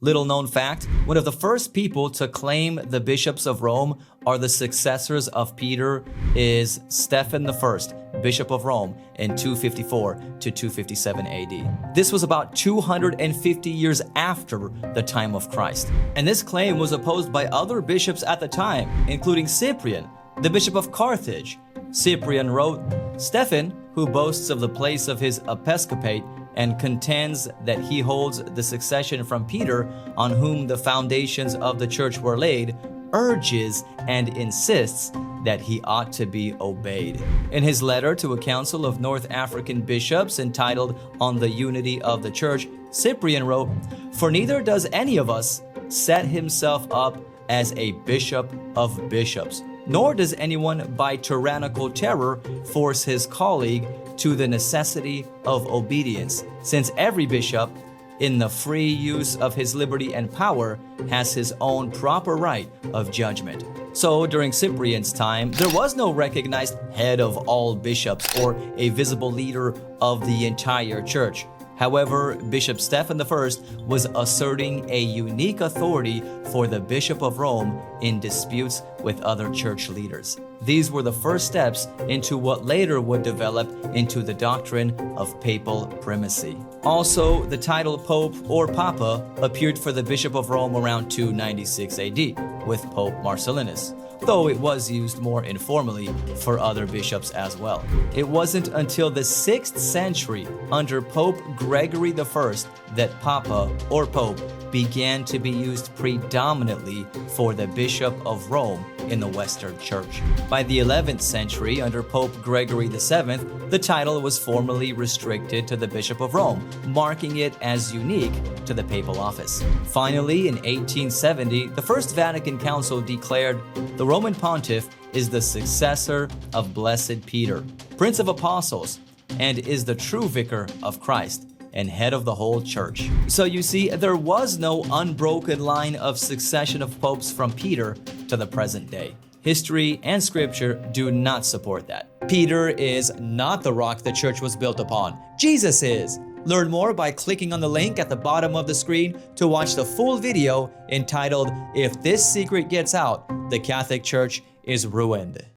Little known fact, one of the first people to claim the bishops of Rome are the successors of Peter is Stephen I, Bishop of Rome in 254 to 257 AD. This was about 250 years after the time of Christ. And this claim was opposed by other bishops at the time, including Cyprian, the Bishop of Carthage. Cyprian wrote, "Stephen, who boasts of the place of his episcopate and contends that he holds the succession from Peter, on whom the foundations of the church were laid, urges and insists that he ought to be obeyed." In his letter to a council of North African bishops entitled On the Unity of the Church, Cyprian wrote, "For neither does any of us set himself up as a bishop of bishops, nor does anyone by tyrannical terror force his colleague to the necessity of obedience, since every bishop, in the free use of his liberty and power, has his own proper right of judgment." So during Cyprian's time, there was no recognized head of all bishops or a visible leader of the entire church. However, Bishop Stephen I was asserting a unique authority for the Bishop of Rome in disputes with other church leaders. These were the first steps into what later would develop into the doctrine of papal primacy. Also, the title Pope or Papa appeared for the Bishop of Rome around 296 AD with Pope Marcellinus, though it was used more informally for other bishops as well. It wasn't until the 6th century under Pope Gregory I that Papa or Pope began to be used predominantly for the Bishop of Rome in the Western Church. By the 11th century, under Pope Gregory VII, the title was formally restricted to the Bishop of Rome, marking it as unique to the papal office. Finally, in 1870, the First Vatican Council declared the Roman Pontiff is the successor of Blessed Peter, Prince of Apostles, and is the true vicar of Christ and head of the whole church. So you see, there was no unbroken line of succession of popes from Peter to the present day. History and scripture do not support that. Peter is not the rock the church was built upon. Jesus is. Learn more by clicking on the link at the bottom of the screen to watch the full video entitled, "If This Secret Gets Out, the Catholic Church is Ruined."